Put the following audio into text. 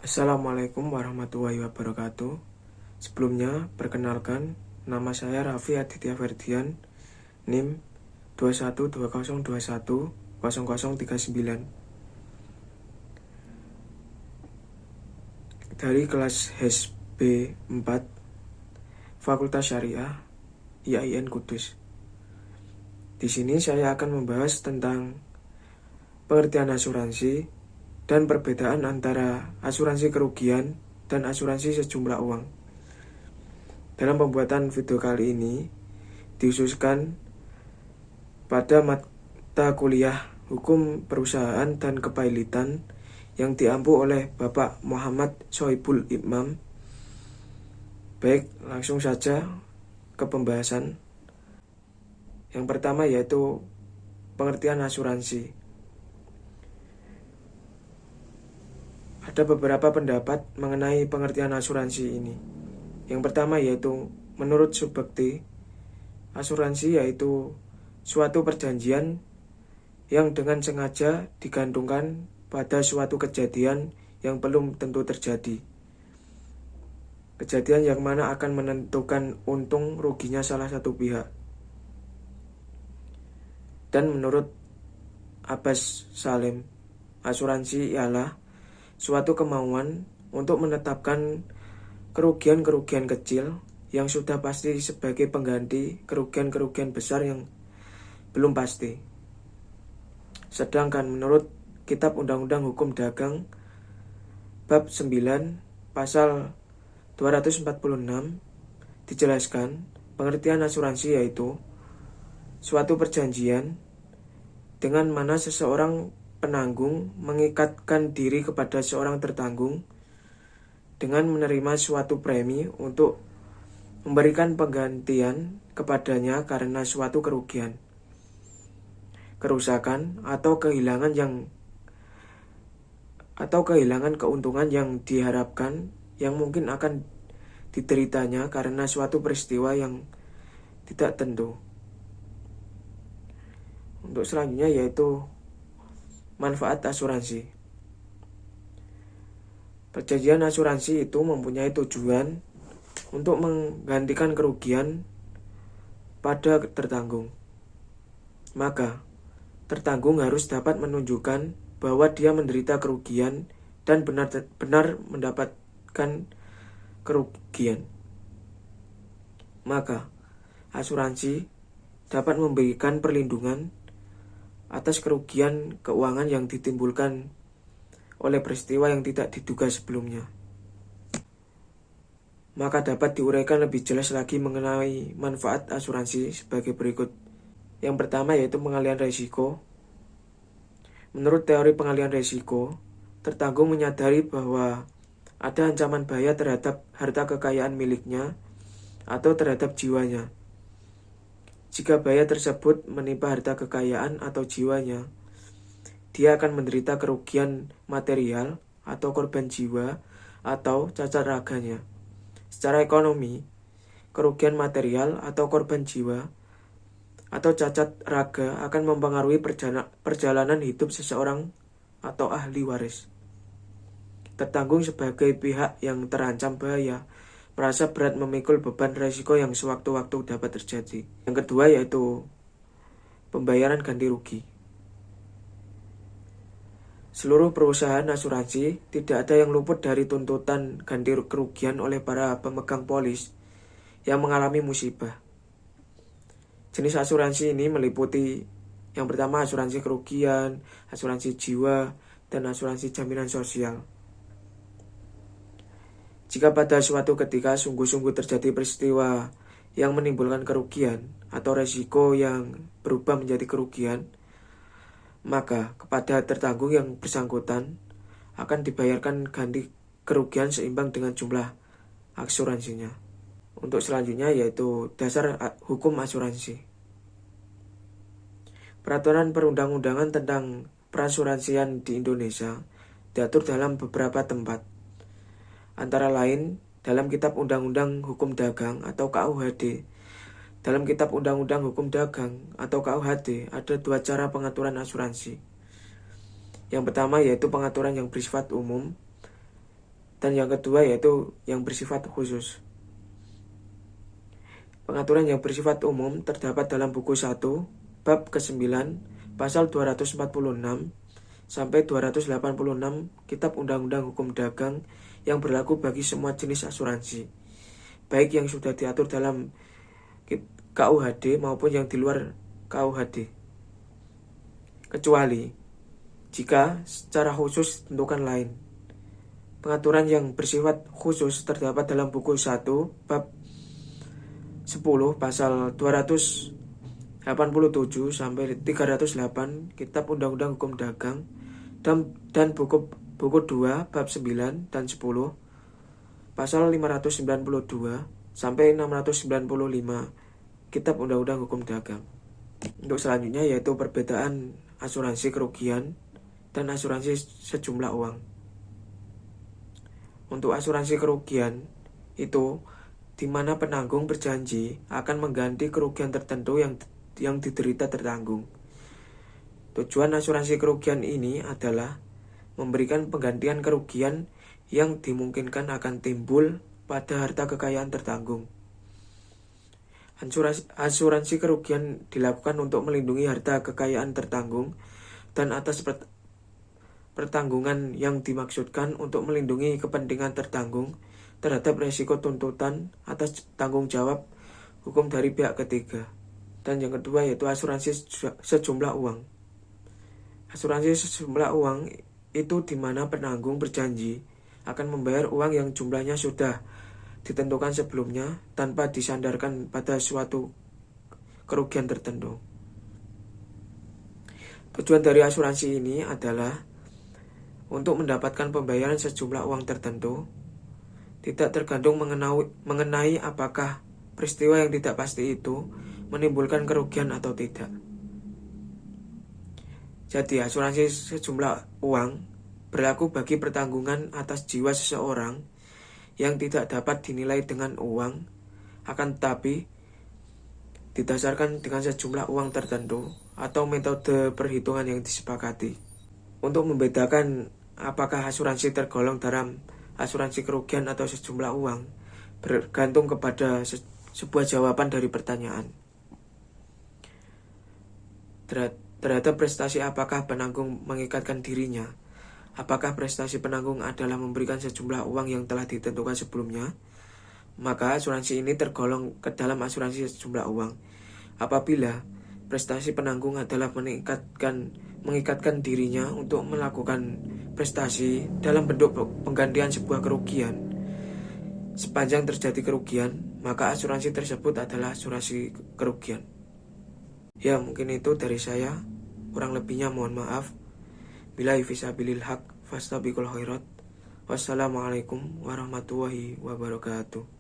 Assalamualaikum warahmatullahi wabarakatuh. Sebelumnya, perkenalkan, nama saya Raffi Aditya Ferdian, NIM 2120210039 dari kelas HSB 4 Fakultas Syariah IAIN Kudus. Di sini saya akan membahas tentang pengertian asuransi dan perbedaan antara asuransi kerugian dan asuransi sejumlah uang. Dalam pembuatan video kali ini dikhususkan pada mata kuliah Hukum Perusahaan dan Kepailitan yang diampu oleh Bapak Muhammad Sohibul Imam. Baik, langsung saja ke pembahasan. Yang pertama yaitu pengertian asuransi. Ada beberapa pendapat mengenai pengertian asuransi ini. Yang pertama yaitu menurut Subekti, asuransi yaitu suatu perjanjian yang dengan sengaja digantungkan pada suatu kejadian yang belum tentu terjadi. Kejadian yang mana akan menentukan untung ruginya salah satu pihak. Dan menurut Abbas Salim, asuransi ialah suatu kemauan untuk menetapkan kerugian-kerugian kecil yang sudah pasti sebagai pengganti kerugian-kerugian besar yang belum pasti. Sedangkan menurut Kitab Undang-Undang Hukum Dagang Bab 9 Pasal 246 dijelaskan pengertian asuransi yaitu suatu perjanjian dengan mana seseorang penanggung mengikatkan diri kepada seorang tertanggung dengan menerima suatu premi untuk memberikan penggantian kepadanya karena suatu kerugian, kerusakan atau kehilangan keuntungan yang diharapkan yang mungkin akan dideritanya karena suatu peristiwa yang tidak tentu. Untuk selanjutnya yaitu manfaat asuransi. Perjanjian asuransi itu mempunyai tujuan untuk menggantikan kerugian pada tertanggung. Maka, tertanggung harus dapat menunjukkan bahwa dia menderita kerugian dan benar-benar mendapatkan kerugian. Maka, asuransi dapat memberikan perlindungan atas kerugian keuangan yang ditimbulkan oleh peristiwa yang tidak diduga sebelumnya. Maka dapat diuraikan lebih jelas lagi mengenai manfaat asuransi sebagai berikut. Yang pertama yaitu pengalihan risiko. Menurut teori pengalihan risiko, tertanggung menyadari bahwa ada ancaman bahaya terhadap harta kekayaan miliknya atau terhadap jiwanya. Jika bahaya tersebut menimpa harta kekayaan atau jiwanya, dia akan menderita kerugian material atau korban jiwa atau cacat raganya. Secara ekonomi, kerugian material atau korban jiwa atau cacat raga akan mempengaruhi perjalanan hidup seseorang atau ahli waris. Tertanggung sebagai pihak yang terancam bahaya merasa berat memikul beban risiko yang sewaktu-waktu dapat terjadi. Yang kedua yaitu pembayaran ganti rugi. Seluruh perusahaan asuransi tidak ada yang luput dari tuntutan ganti kerugian oleh para pemegang polis yang mengalami musibah. Jenis asuransi ini meliputi yang pertama asuransi kerugian, asuransi jiwa, dan asuransi jaminan sosial. Jika pada suatu ketika sungguh-sungguh terjadi peristiwa yang menimbulkan kerugian atau resiko yang berubah menjadi kerugian, maka kepada tertanggung yang bersangkutan akan dibayarkan ganti kerugian seimbang dengan jumlah asuransinya. Untuk selanjutnya yaitu dasar hukum asuransi. Peraturan perundang-undangan tentang perasuransian di Indonesia diatur dalam beberapa tempat. Antara lain dalam Kitab Undang-Undang Hukum Dagang atau KUHD. Dalam Kitab Undang-Undang Hukum Dagang atau KUHD ada dua cara pengaturan asuransi. Yang pertama yaitu pengaturan yang bersifat umum Dan yang kedua yaitu yang bersifat khusus. Pengaturan yang bersifat umum terdapat dalam buku 1, bab ke-9, pasal 246 sampai 286 Kitab Undang-Undang Hukum Dagang yang berlaku bagi semua jenis asuransi, baik yang sudah diatur dalam KUHD maupun yang di luar KUHD. Kecuali jika secara khusus ditentukan lain. Pengaturan yang bersifat khusus terdapat dalam buku 1, bab 10 pasal 287 sampai 308 Kitab Undang-Undang Hukum Dagang dan buku 2 bab 9 dan 10 pasal 592 sampai 695 Kitab Undang-Undang Hukum Dagang. Untuk selanjutnya yaitu perbedaan asuransi kerugian dan asuransi sejumlah uang. Untuk asuransi kerugian itu di mana penanggung berjanji akan mengganti kerugian tertentu yang diderita tertanggung. Tujuan asuransi kerugian ini adalah memberikan penggantian kerugian yang dimungkinkan akan timbul pada harta kekayaan tertanggung. Asuransi kerugian dilakukan untuk melindungi harta kekayaan tertanggung dan atas pertanggungan yang dimaksudkan untuk melindungi kepentingan tertanggung terhadap resiko tuntutan atas tanggung jawab hukum dari pihak ketiga. Dan yang kedua yaitu asuransi sejumlah uang. Asuransi sejumlah uang itu di mana penanggung berjanji akan membayar uang yang jumlahnya sudah ditentukan sebelumnya tanpa disandarkan pada suatu kerugian tertentu. Tujuan dari asuransi ini adalah untuk mendapatkan pembayaran sejumlah uang tertentu, tidak tergantung mengenai apakah peristiwa yang tidak pasti itu menimbulkan kerugian atau tidak. Jadi asuransi sejumlah uang berlaku bagi pertanggungan atas jiwa seseorang yang tidak dapat dinilai dengan uang, akan tetapi didasarkan dengan sejumlah uang tertentu atau metode perhitungan yang disepakati. Untuk membedakan apakah asuransi tergolong dalam asuransi kerugian atau sejumlah uang bergantung kepada sebuah jawaban dari pertanyaan. Terhadap prestasi apakah penanggung mengikatkan dirinya? Apakah prestasi penanggung adalah memberikan sejumlah uang yang telah ditentukan sebelumnya? Maka asuransi ini tergolong ke dalam asuransi sejumlah uang. Apabila prestasi penanggung adalah mengikatkan dirinya untuk melakukan prestasi dalam bentuk penggantian sebuah kerugian. Sepanjang terjadi kerugian, maka asuransi tersebut adalah asuransi kerugian. Ya, mungkin itu dari saya. Kurang lebihnya mohon maaf. Billahi fisabilil haq, fastabiqul khairat. Wassalamualaikum warahmatullahi wabarakatuh.